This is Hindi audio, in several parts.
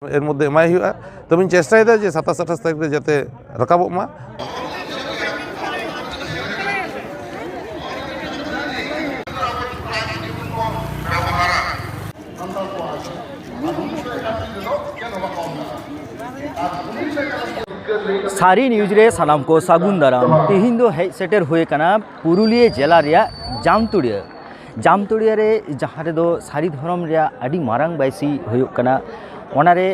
एर मध्य एमाय हुआ तो चेष्टा जे 27-28 तारीख में जाते रकाबों मा। सारी न्यूज रे सानाम को सागुन दाराम तेहिं दो हेज सेटर हुए कना पुरुलिया जिला रे जामतुड़िया रे जहाँ रे दो सारी धर्म रे अड़ी मारांग बाइसी हुयुक कना ओनारे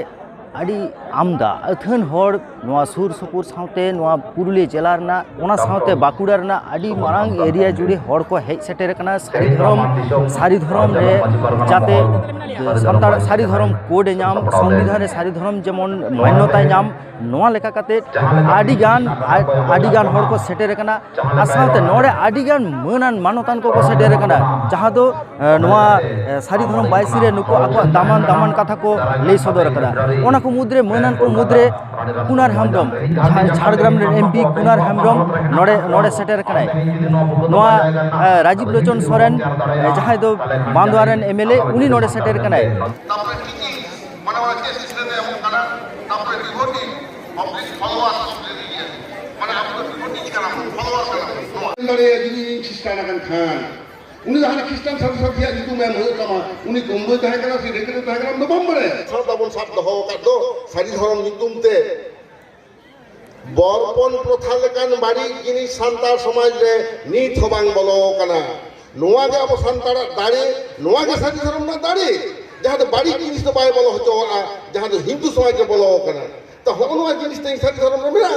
अड़ी आमदा अथन हर नवा सुर सुपुर साउते नवा पुरुलिया जिला रना ओना साउते बाकुड़ा रना अड़ी मारांग एरिया जुड़े हर को हेज सेटर कना सारी धर्म रे जाते सानताड़ सारी धर्म कोड नाम संविधान रे सारी धर्म जेमन मान्यता नाम नवा लेखा काते आडिगान हर को सेटर कना आसाते नोड़े आडिगान मानन मानतान को सेटर कना जहाँ दो नवा सारी धर्म बाइसी रे नुको आको दामन कथा को ले सदर कना ओना को मुद्रे मानन को मुद्रे कुनार हेम्ब्रम झाड़ग्राम रे एमपी कुनार हेम्ब्रम नोड़े सेटर कना नवा राजीव लोचन सोरेन जहाँ दो बांदवारेन एमएलए उनी नोड़े सेटर कना उन्हें जहाँ ख्रिस्टान सरस्वती आज तुम मैं मदद कमा उन्हें कुंभे तहे करा सी रेकले तहे करा नवंबर है सरदाबन साथ दहो का दो सारी धर्म नितुम ते बरपन प्रथा लेकान बाड़ी जिनी सांतार समाज रे नीत हबांग बोलो कना नोआ के अब सांतार दाड़े नोआ के सारी धर्म ना दाड़े जहाँ तो बाड़ी जिनिस तो बाय बोलो होतो जहाँ तो हिंदू समाज रे बोलो कना तो होनवा जिनिस ते सारी धर्म रे मेरा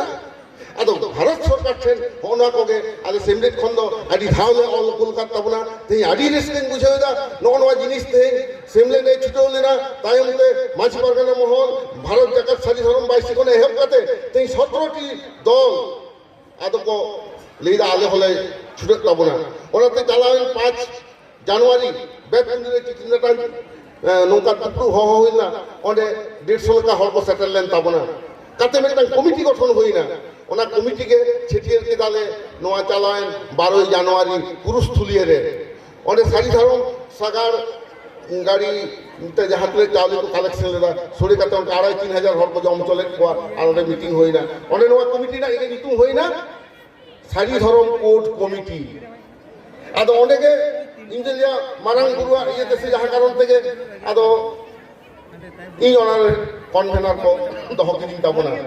अदो भारत सरकार ठेन होना कोगे आले सेमलेट खंदो आदि धावले ऑल कोलकाता तबना ते आदि रेस्टिंग बुझेदा नोनवा जिनिस ते सेमले ने छिटोलेना तायमते माछी परगना महल भारत जगत सारी धर्म बाइसी कोने हेब काते ते 17 टी दल आदो को लेदा आले होले छुटत तबना ओनाते चालान 5 जनवरी बेतुंदरे चिकिनटा नौका टुकु हो होइना ओंडे 150 का हल को सेटलमेंट तबना काते मेटा कमिटी गठन होइना ओना कमिटी के छिटियर के दाले नोआ चालान 12 जनवरी पुरुषथुलिया रे ओंडे सारी धर्म सागार गाड़ी ते जहाँ तुले चावले को कलेक्शन लेदा सोरे काते उनका 2,500-3,000 हर को जम चले को आरोडे मीटिंग होइना ओंडे नोआ कमिटी ना एके नीतु होइना सारी धर्म कोड कमिटी आदो ओंडे के इंजलिया मारांग गुरुआ ये देशे जहाँ कारण तेगे आदो इन ओनार कन्वेनर को दहो किदिन ताबना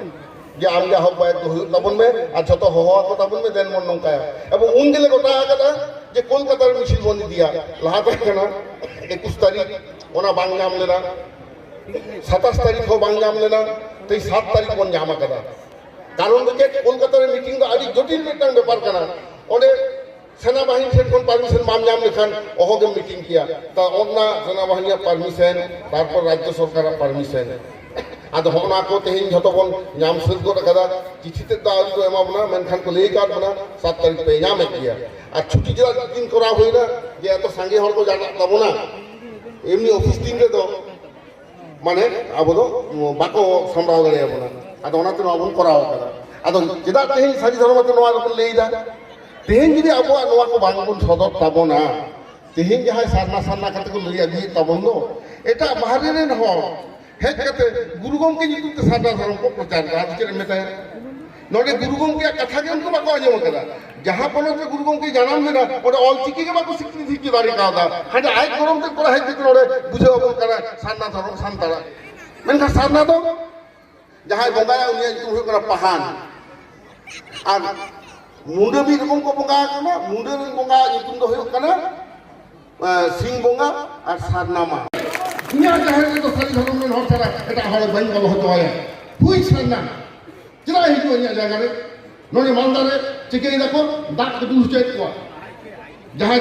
जे आमगे हक बाय तो तबन में आ जतो होवा को तबन में देन मन नंका एबो उन गेले गोटा आगदा जे कोलकाता रे मिছিল बनि दिया लहा तकना 21 तारीख ओना बांग नाम लेना 27 तारीख हो बांग नाम लेना ते 7 तारीख बन जामा कदा कारण जे कोलकाता रे मीटिंग दो आदि जटिल मिटन ब्यापार कना ओने सेना बाहिनी से कोन परमिशन माम नाम लेखन ओहोगे मीटिंग किया ता ओना सेना बाहिनी परमिशन तारपर राज्य सरकार परमिशन आदो होना को तेहिन झतो बन नाम सुद को कदा चिठिते दाल को एमाबना मेनखान को लेका बना 7 तारीख पे नाम किया आ छुट्टी जरा दिन करा होइना जे तो संगे हर को जाना तबना एमनी ऑफिस दिन रे तो माने आबो दो बाको संभाव गले बना आदो ओना तो अबन कराव कदा आदो जेदा तेहिन सारी धर्म तो नवा को लेइदा तेहिन जदी आबो नवा को बांगबन सदर तबना तेहिन जहां सारना कते को लइया दी तबन दो एटा बाहरे रे न हो हेज कते गुरु गोमके नितु ते सादा धर्म को प्रचार आज के मेता नोडे गुरु गोमके कथा के उनको बाको आजम कदा जहां पनो के गुरु गोमके जानम लेना ओडे ऑल चिकी के बाको स्वीकृति की दारी कादा हाडे आय गरम ते कोरा हेज ते नोडे बुझे अब करा सादा धर्म सांतारा मेनखा सादा दो जहां बंगाया उनिया नितु हो करा पहान आ मुंडे भी रकम को बंगा कना मुंडे रे बंगा नितु दो हो कना सिंह बंगा और सारनामा दुनिया जहाँ तो सारी धर्म में हर सारा एटा हर बन गलो होतो है हुई सन्ना जरा ही जो या जगह रे नोने मालदारे चिके देखो दाग के दूर चेक को जहाँ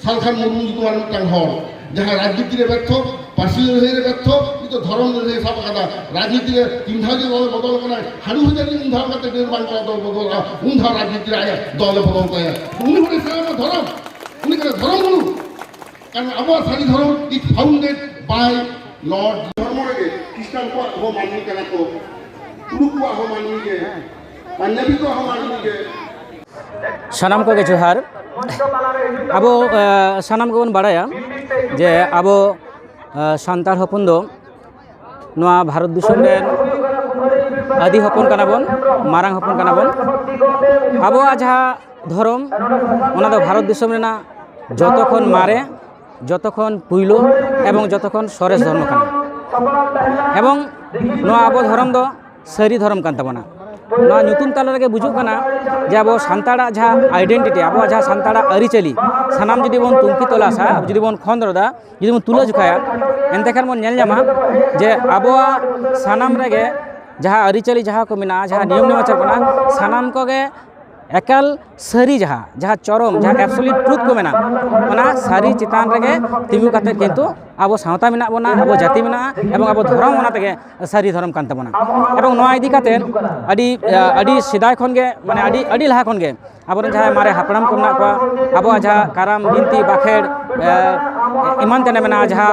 सालखान मुर्मू को मान टांग हर जहाँ राजनीति रे व्यर्थ पार्टी रे व्यर्थ ये तो धर्म रे सब कदा राजनीति रे तीनधा जे बदल कना हाडू हजार दिन उन्धा कते निर्माण कर दो बदल उन्धा राजनीति रे आया दल बदल को उन्हीं को सारा धर्म उन्हीं के धर्म गुरु कारण अब सारी धर्म इज फाउंडेड बाय लॉर्ड धर्म रे ख्रिस्टान को हो माननी कना को तुरु को हो माननी के पंजाबी को हो माननी के सानाम को जोहार अब सानाम को बन बाड़ाया जे अब सान्तार हपन दो नोआ भारत दिसम रे आदि हपन कना बन मारांग हपन कना बन आबोआ जहाँ धर्म ओना दो भारत दिसम रेना जतखन मारे जतखन पुइलो एवं जतखन सरेस धर्म कना एवं नोआ आबो धर्म दो सारी धर्म कान ताबोना नोआ ᱧᱩᱛᱩᱢ ᱛᱟᱞᱟ ᱨᱮᱜᱮ ᱵᱩᱡᱩᱜ ᱠᱟᱱᱟ ᱡᱮ ᱟᱵᱚ ᱥᱟᱱᱛᱟᱲᱟᱜ ᱡᱟᱦᱟᱸ ᱟᱭᱰᱮᱱᱴᱤᱴᱤ ᱟᱵᱚᱣᱟᱜ ᱡᱟᱦᱟᱸ ᱥᱟᱱᱛᱟᱲᱟᱜ ᱟᱹᱨᱤᱪᱟᱹᱞᱤ ᱥᱟᱱᱟᱢ ᱡᱩᱫᱤ ᱵᱚᱱ ᱛᱩᱱᱠᱷᱤ ᱛᱚᱞᱟᱥᱟ ᱡᱩᱫᱤ ᱵᱚᱱ ᱠᱷᱚᱸᱫᱽᱨᱚᱫᱟ ᱡᱩᱫᱤ ᱵᱚᱱ ᱛᱩᱞᱟᱹ ᱡᱚᱠᱷᱟᱭᱟ ᱮᱱᱛᱮ ᱠᱷᱟᱱ ᱵᱚᱱ ᱧᱮᱞ ᱧᱟᱢᱟ ᱡᱮ ᱟᱵᱚᱣᱟᱜ ᱥᱟᱱᱟᱢ ᱨᱮᱜᱮ ᱡᱟᱦᱟᱸ ᱟᱹᱨᱤᱪᱟᱹᱞᱤ ᱡᱟᱦᱟᱸ ᱠᱚ ᱢᱮᱱᱟᱜᱼᱟ ᱡᱟᱦᱟᱸ ᱱᱤᱭᱚᱢ ᱱᱮᱢᱟᱪᱟᱨ ᱠᱟᱱᱟ ᱥᱟᱱᱟᱢ ᱠᱚᱜᱮ एकाल सारी जहाँ चरम जहाँ एब्सोल्यूट ट्रुथ को मेना ओना सारी चितान रेगे तिंगु काते किंतु आबो सावता मेना बोना आबो जाति मेना एवं आबो धर्म ओना तेगे सारी धर्म कान ताबोना एवं नोआ इदी काते अडी सिदाय खनगे माने अडी लहा खनगे आबोरन जहाँ मारे हापड़ाम को मेना को आबो जहाँ काराम बिनती बाखेड़ इमान तेने मेना जहाँ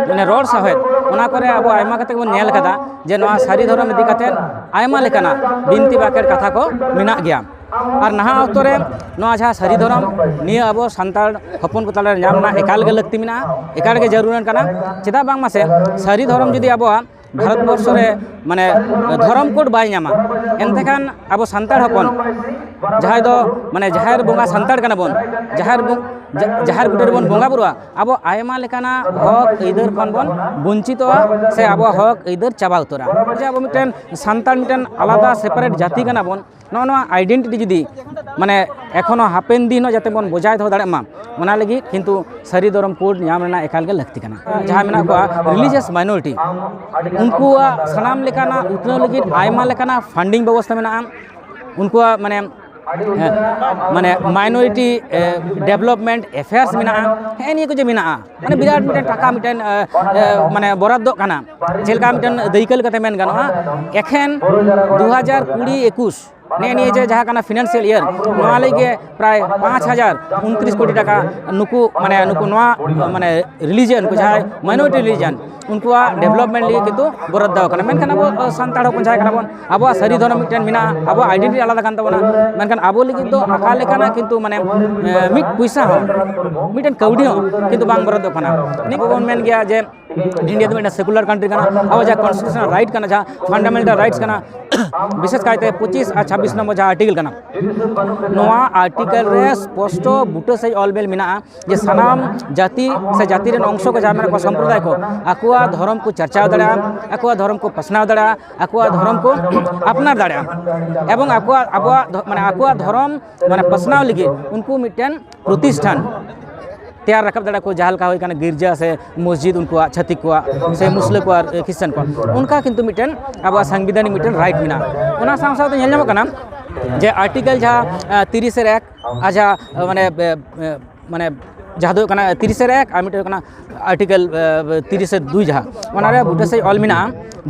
माने रोड साहेब ओना करे आबो आयमा कते बन नेल कदा जे नोआ सारी धर्म इदी काते आयमा लेकाना बिनती बाखेड़ कथा को मेना गया और नहा अक्तो रे नोआ जहाँ सारी धर्म निया आबो सांताड़ हपन को ताला नामना एकाल गे लगती मेना एकाल गे जरूरन कना चेदा बांग मासे सारी धर्म जुदी आबो भारत वर्ष रे माने धर्म कोड बाय नामा एनते खान आबो सांताड़ हपन जहाँ दो माने जहार बोंगा सांताड़ कना बोन जहार गुटर बोन बोंगा बुरुआ आबो आयमा लेकाना हक इधर खन बोन वंचितवा से आबो हक इधर चाबा उतरा जे आबो मिटन सांताड़ मिटन आलादा सेपारेट जाति कना बोन नोआ आइडेंटिटी जुदी माने एखोनो हापेन दिन जाते बन बजाय दो दाड़े मा ओना लगी किंतु सारी धर्म कोड नाम रेना एकाल गे लगती कना जहाँ मेना को रिलीजियस माइनॉरिटी उनको सनाम लेकाना उतना लगी आयमा लेकाना फंडिंग व्यवस्था मेना उनको माने माने माइनॉरिटी डेवलपमेंट अफेयर्स मेना हे निया को जे मेना माने बिराट मिटन टाका मिटन माने बराद्दो काना जेलका मिटन दैकल कते मेन गानोआ एखेन 2020-21 ने जहाँ काना फिनेंशियल ईयर नोआ लगे प्राय 5029 कोटी टाका नुकु माने रिलीजन को जहाँ माइनॉरिटी रिलीजन उनको डेवलपमेंट लिए किंतु बराद्दा कना मेनखान अब सांताड़ को जहाँ बन अब सारी धर्म मिटन मेना अब आइडेंटिटी आलादा कान ताबोना मेनखान अब लगी तो आका लेकाना किंतु माने मिट पैसा हो मिटन कौड़ी हो किंतु बांग बराद्दा कना नि को मेन गया जे इंडिया तो सेकुलर कंट्री कना अब जहाँ कॉन्स्टिट्यूशनल राइट कना जहाँ फंडामेंटल राइट्स कना विशेष कायते 25 और 26 नंबर जहाँ आर्टिकल कना नोआ आर्टिकल रे स्पष्ट बुटे से ऑलबेल मेना जे सनाम जाति से जाति रे अंश को जहाँ को संप्रदाय को आकुआ धर्म को चर्चा दाड़ा आकुआ धर्म को पसनाव दाड़ा आकुआ धर्म को अपनार दाड़ा एवं आकुआ धर्म माने पसनाव लगी उनको मिटन प्रतिष्ठान तैयार रखब दाड़ा को जहाँ का होई गिरजा से मस्जिद उनको छतिक को से मुस्लिम को क्रिश्चियन को उनका किंतु मिटन अब संविधानिक मिटन राइट मेना ओना साथ साथ नेल ᱧᱟᱢᱚᱜ ᱠᱟᱱᱟ जे आर्टिकल जहाँ 30 आजा माने जहाँ दो 30 और मिटे आर्टिकल 32 जहाँ ओनारे बुटे से ऑल मेना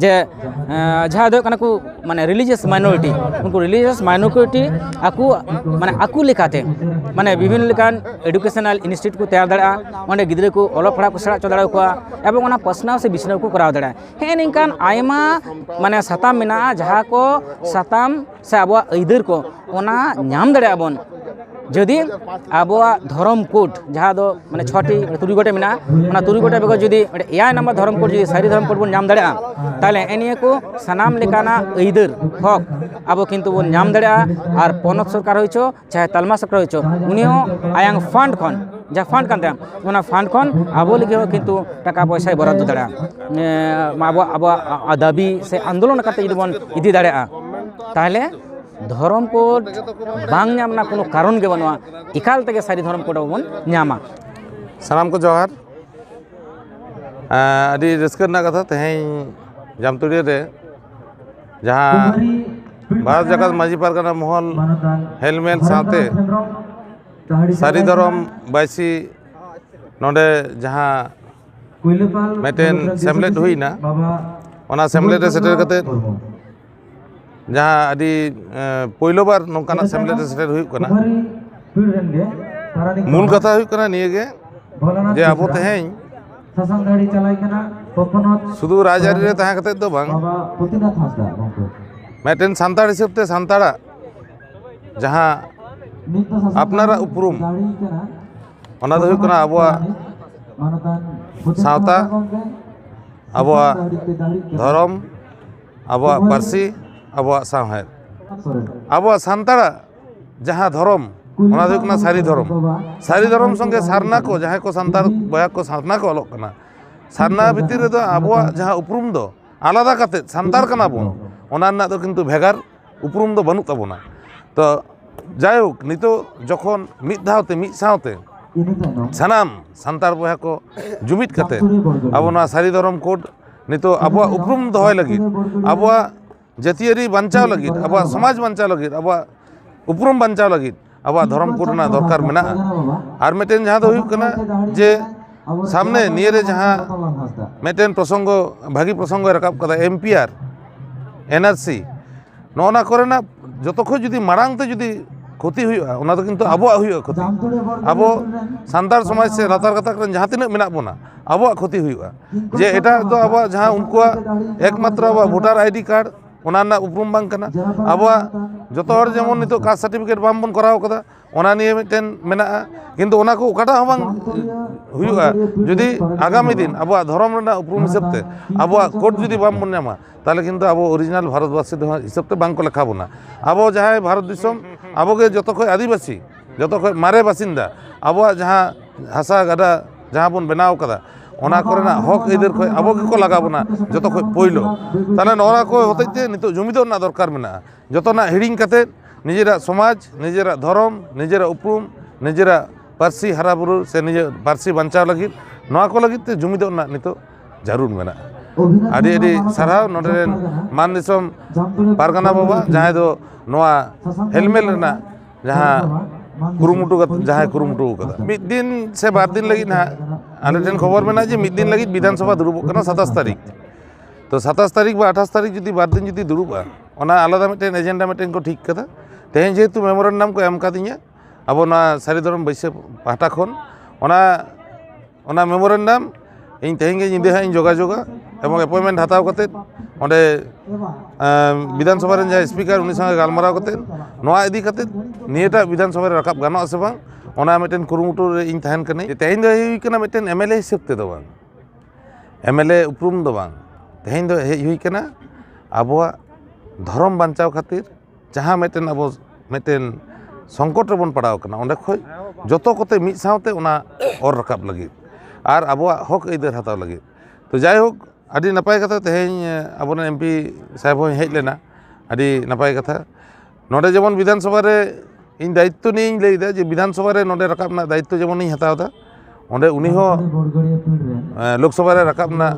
जे जहाँ दो को माने रिलीजियस माइनॉरिटी उनको रिलीजियस माइनॉरिटी आकु माने आकु लेकाते माने विभिन्न लेकान एडुकेशनल इंस्टीट्यूट को तैयार दाड़ा ओंडे गिद्रे को ओलो पढ़ा को सेड़ा दाड़ा को एवं ओना पसनाव से बिसनाव को कराव दाड़ा हे निकान आयमा माने साताम मेना जहाँ को साताम से अब अइदर को ओना नाम दाड़ा बन जदि आबोआ धर्म कोड जहाँ दो माने 6टी 3 गोटे मेना ओना 3 गोटे बेगर जदि 9 नंबर धर्म कोड जदि सारी धर्म कोड बन नाम दाड़ा ताले एनिया को सनाम लेकाना अइदर हक आबो किंतु बन नाम दाड़ा और पनत सरकार होइछो चाहे तालमा सरकार होइछो उनियो आयांग फंड खन जहाँ फंड कानते ओना फंड खन आबो लगे किंतु टाका पैसा बराद दाड़ा आबो दाबी से आंदोलन करते जदि बन इदी दाड़ा ताहले धर्म कोड बांग नामना कोनो कारण के बनवा इकाल तक सारी धर्म कोड बन नामा सानाम को जोहार अभी रस्कर ना कथा तेहें जामतुड़ी रे जहाँ भारत जगत माजी पारगाना महल हेलमेट साथे सारी धर्म बायसी नोडे जहाँ मेटेन सेमलेट हुई ना ओना सेमलेट सेटर कते जहाँ अभी पहलो बार नौकाना सेमलेट सेटर हुई कना मूल कथा हुई कना निये गे जे आबो तेहें शुद्ध राजारी रे तहाँ कते दो बांग मेटेन सांताड़ हिसाब ते सांताड़ा जहाँ अपनारा उपरूम ओना दो हुई कना आबोआ सावता ᱟᱵᱚᱣᱟᱜ ᱫᱷᱚᱨᱚᱢ, ᱟᱵᱚᱣᱟᱜ ᱯᱟᱹᱨᱥᱤ, ᱟᱵᱚᱣᱟᱜ ᱥᱟᱶᱦᱮᱫ, ᱟᱵᱚᱣᱟᱜ ᱥᱟᱱᱛᱟᱲᱟᱜ ᱡᱟᱦᱟᱸ ᱫᱷᱚᱨᱚᱢ ᱚᱱᱟ ᱫᱚ ᱦᱩᱭᱩᱜ ᱠᱟᱱᱟ ᱥᱟᱹᱨᱤ ᱫᱷᱚᱨᱚᱢ। ᱥᱟᱹᱨᱤ ᱫᱷᱚᱨᱚᱢ ᱥᱚᱸᱜᱮ ᱥᱟᱨᱱᱟ ᱠᱚ ᱡᱟᱦᱟᱸᱭ ᱠᱚ ᱥᱟᱱᱛᱟᱲ ᱵᱚᱭᱦᱟ ᱠᱚ ᱥᱟᱨᱱᱟ ᱠᱚ ᱚᱞᱚᱜ ᱠᱟᱱᱟ, ᱥᱟᱨᱱᱟ ᱵᱷᱤᱛᱤᱨ ᱨᱮᱫᱚ ᱟᱵᱚᱣᱟᱜ ᱡᱟᱦᱟᱸ ᱩᱯᱨᱩᱢ ᱫᱚ আলাদা কাতেদ সান্তার কানা বন ওনার না তো কিন্তু ভেগার উপরুম দো বানুক তাবোনা। তো যাই হোক নিতো যখন মিদ ধাওতে মিদ সাথে সানাম সান্তার বয়হা কো জুমিদ কাতে আবো না সারি ধরম কোড নিতো আবুয়া উপরুম দহয় লাগি আবুয়া জাতীয়রি বাঞ্চাও লাগি আবুয়া সমাজ বাঞ্চাও লাগি আবুয়া উপরুম বাঞ্চাও লাগি আবুয়া ধরম কোড না দরকার মেনা। আর মেটেন যাহা দো হুয়ুগ কানা যে সামনে নিয়ে যাহা মেটেন প্রসঙ্গ ভাগি প্রসঙ্গ রাকাব কাদা এমপিআর এনআরসি ননা করে না যতক্ষণ যদি মারাংতে যদি ক্ষতি হুয়ুগা ওনা তো কিন্তু আবুয়া হুয়ুগা ক্ষতি। আবো সান্তার সমাজ সে লাতার গাতাক রেন যাহা তিনাক মেনাক বোনা আবুয়া ক্ষতি হুয়ুগা। যে এটা তো আবুয়া যাহা উনকুয়া একমাত্র আবুয়া ভোটার আইডি কার্ড ওনা না উপরুম বাং কানা। আবুয়া যত হর যেমন নিতো কাস্ট সার্টিফিকেট বাম বন করাও কাদা ওনা নিয়ে মিটেন মেনাগা কিন্তু ওনা কো ওকাটা হবাং হুয়ুগা যদি আগামী দিন আবুয়া ধরম রেনা উপরুম হিসাবতে আবুয়া কোড যদি বাম বন নামা তাহলে কিন্তু আবো অরিজিনাল ভারতবাসী হিসাবতে বাং কো লেখাবো না। আবো যাহাই ভারত দিশম আবোকে যতক্ষণ আদিবাসী যতক্ষণ মারে বাসিন্দা আবুয়া যাহা হাসা গাডা যাহা বন বেনাও কাদা ওনা করেনা হক এদের কয় আবোকে কো লাগাবো না যতক্ষণ পইলো। তাহলে ওনা কো হতেতে নিতো জমিদর না দরকার মেনা যত না হিড়িং কাতে নিজেরা সমাজ নিজেরা ধরম নিজেরা উপরুম নিজেরা পার্সি হারাবুরু সে নিজে পার্সি বাঞ্চাও লাগি নোয়া কো লাগি জমিদর না নিতো জারুর মেনা। আদি আদি সারাও নডেন মান দিসম পারগানা বাবা যাহাই দো নোয়া হেলমেট রেনা যাহা কুরুমুটু যাহাই কুরুমুটু কাদা মিদ দিন সে বার দিন লাগি না আলে টেন খবর মেনা যে মিদ দিন লাগি বিধানসভা দুরুব কানা 27 তারিখ। তো 27 তারিখ বা 28 তারিখ যদি বার দিন যদি দুরুবা ওনা আলাদা মিটেন এজেন্ডা মিটেন কো ঠিক কাদা। তেহেন যেহেতু মেমোরেন্ডাম কো এম কাদিয়া আবো না সারি ধরম বৈশ্য পাহটা খন ওনা মেমোরেন্ডাম ᱤᱧ ᱛᱮᱦᱮᱧ ᱜᱮ ᱧᱤᱫᱟᱹ ᱦᱟᱸᱜ ᱤᱧ ᱡᱳᱜᱟᱡᱳᱜᱟ ᱮᱵᱚᱝ ᱮᱯᱚᱭᱢᱮᱱᱴ ᱦᱟᱛᱟᱣ ᱠᱟᱛᱮᱫ ᱚᱸᱰᱮ ᱵᱤᱫᱷᱟᱱᱥᱚᱵᱷᱟ ᱨᱮᱱ ᱡᱟᱦᱟᱸᱭ ᱥᱯᱤᱠᱟᱨ ᱩᱱᱤ ᱥᱟᱶ ᱜᱟᱞᱢᱟᱨᱟᱣ ᱠᱟᱛᱮᱫ ᱱᱚᱣᱟ ᱤᱫᱤ ᱠᱟᱛᱮᱫ ᱱᱤᱭᱟᱹᱴᱟᱜ ᱵᱤᱫᱷᱟᱱᱥᱚᱵᱷᱟ ᱨᱮ ᱨᱟᱠᱟᱵ ᱜᱟᱱᱚᱜ ᱟᱥᱮ ᱵᱟᱝ ᱚᱱᱟ ᱢᱤᱫᱴᱮᱱ ᱠᱩᱨᱩᱢᱩᱴᱩ ᱨᱮ ᱤᱧ ᱛᱟᱦᱮᱱ ᱠᱟᱹᱱᱟᱹᱧ। ᱛᱮᱦᱮᱧ ᱫᱚ ᱦᱩᱭ ᱠᱟᱱᱟ ᱢᱤᱫᱴᱮᱱ ᱮᱢᱮᱞᱮ ᱦᱤᱥᱟᱹᱵ ᱛᱮᱫᱚ ᱵᱟᱝ ᱮᱢᱮᱞᱮ ᱩᱯᱨᱩᱢ ᱫᱚ ᱵᱟᱝ ᱛᱮᱦᱮᱧ ᱫᱚ ᱦᱮᱡ ᱦᱩᱭ ᱠᱟᱱᱟ ᱟᱵᱚᱣᱟᱜ ᱫᱷᱚᱨᱚᱢ ᱵᱟᱧᱪᱟᱣ ᱠᱷᱟᱹᱛᱤᱨ ᱡᱟᱦᱟᱸ ᱢᱤᱫᱴᱮᱱ ᱟᱵᱚ ᱢᱤᱫᱴᱮᱱ ᱥᱚᱝᱠᱚᱴ ᱨᱮᱵᱚᱱ ᱯᱟᱲᱟᱣ ᱠᱟᱱᱟ ᱚᱸᱰᱮ ᱠᱷᱚᱡ ᱡᱚᱛᱚ ᱠᱚᱛᱮ ᱢᱤᱫ ᱥᱟᱶᱛᱮ ᱚᱱᱟ ᱚᱨ ᱨᱟᱠᱟᱵ ᱞᱟᱹᱜᱤᱫ ᱟᱨ ᱟᱵᱚᱣᱟᱜ ᱦᱚᱠ ᱟᱹᱭᱫᱟᱹᱨ ᱦᱟᱛᱟᱣ ᱞᱟᱹᱜᱤᱫ। তো যাই হোক আদি নাপাই কথা তেহেᱧ আবরেন এমপি সাহেব হই হেজ লেনা আদি নাপাই কথা নডে যেমন বিধানসভা রে ইন দায়িত্ব নিয়ে লইদা যে বিধানসভা রে নডে রাকাব না দায়িত্ব যেমন ইন হাতাও দা ওঁডে উনি হো লোকসভা রে রাকাব না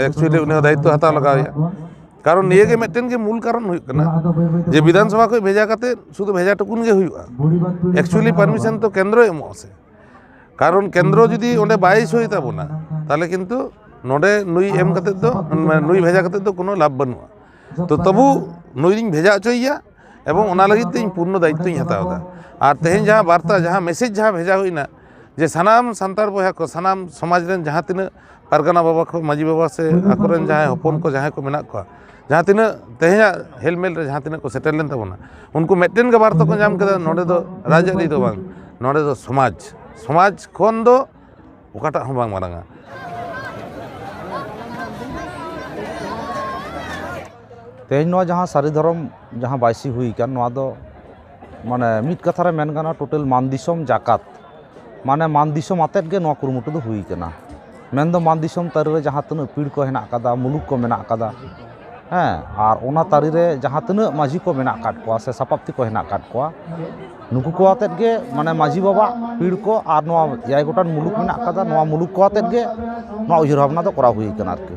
একচুয়ালি উনি হো দায়িত্ব হাতাও লাগাওয়া কারণ নিয়ে গে মিটেন গে মূল কারণ হুই কানা যে বিধানসভা কই ভেজা কাতে শুধু ভেজা টুকুন গে হুইবা একচুয়ালি পারমিশন তো কেন্দ্র এমো আছে কারণ কেন্দ্র যদি ওঁডে বাই সই তাবোনা তাহলে কিন্তু নডে নুই এম কাতে তো নুই ভেজা কাতে তো কোনো লাভ বানুয়া। তো তবু নুইরিং ভেজা অচইয়া এবং ওনা লাগিত ইñ পূর্ণ দায়িত্বই হাতাও দা। আর তেহেন যাহা বার্তা যাহা মেসেজ যাহা ভেজা হইনা যে সানাম সান্তার বয়হা কো সানাম সমাজ রেন যাহা তিনা পারগানা বাবা কো মাঝি বাবা সে আকরেন যাহা হপন কো যাহা কো মেনা কো যাহা তিনা তেহেña হেলমেল রে যাহা তিনা কো সেটেল লেন তাবোনা উনকু মেটেন গে বার্তা কো জাম কেদা নডে দো রাজনীতি দো বাং নডে দো সমাজ খন দো ওকাটা হন বাং মারাঙ্গা। तेज जहाँ सारी धर्म जहाँ बायसी हुई कान माने मिट कथा रे मेन गाना टोटल मानदिसम जाकात माने मानदिसम आतेद गे नवा कुरुमुटु दो हुई काना मेन दो मानदिसम तारी रे जहाँ तनु पीड़ को हेना कादा मुलुक को मेना कादा हाँ और ओना तारी रे जहाँ तनु माझी को मेना काट कोआ से सपाप्ति को हेना काट कोआ नुकु को आतेद गे माने माझी बाबा पीड़ को और नवा याय गोटान मुलुक मेना कादा नवा मुलुक को आतेद गे नवा उजर भावना तो करा हुई काना आरकी।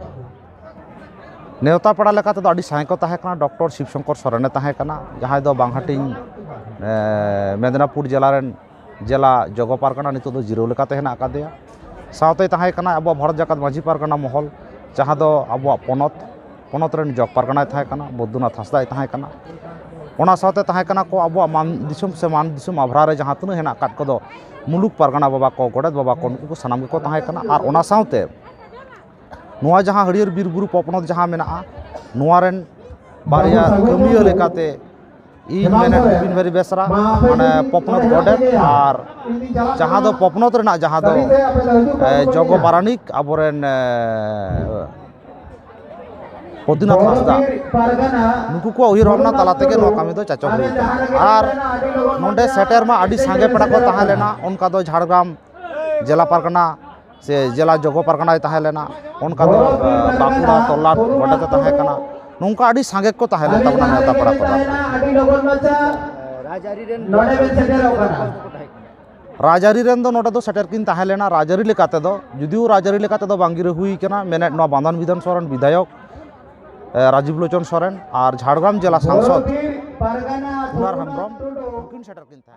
नेवता पड़ा लेका तो अड़ी साई को ताहे कना डॉक्टर शिवशंकर सोरेने ताहे कना जहाँ दो बांगहाटिंग मेदिनीपुर जिला रेन जिला जग पारगाना नितो दो जिरो लेका तेहना आकादेया सावते ताहे कना अब भारत जाकात माझी पारगाना महल जहाँ दो अब पनत रेन जग पारगाना ताहे कना बद्रीनाथ हांसदा ताहे कना ओना सावते ताहे कना को अब मान दिसम से मान दिसम आभरा रे जहाँ तनु हेना काट को दो मुलुक पारगाना बाबा को गोडेत बाबा को उनको सानाम को ताहे कना और ओना सावते नोआ जहाँ हरियर बीर बुरु पपनत जहाँ मेना नोआ रेन बारिया कमियो लेकाते इन मेने बिन भेरी बेसरा माने पपनत गोडेत और जहाँ दो पपनत रेना जहाँ दो जग पारानिक आबोरेन পদিনাথ হাঁসদা নুকু को उहिर भावना तला तेगे नोआ कामी दो चाचो हुई और नोंडे सेटेर मा आडी सांगे पेड़ा को ताहे लेना उनका दो झाड़ग्राम जिला पारगना से जिला जोगो पारगना ताहे लेना उनका दो बाकुड़ा तोलाट बड़े ताहे कना नोंका आडी सांगे को ताहे लेता बना नेता पड़ा को राजारी रेन दो नोडे दो सेटेर किन ताहे लेना राजारी लेकाते दो जुदियो राजारी लेकाते दो बांगिरे हुई कना मेने नोआ बांधन विधानसभा विधायक राजीव लोचन सोरेन और झाड़ग्राम जिला सांसद कुमार हेम्ब्रम उनकिन सेटर किन था।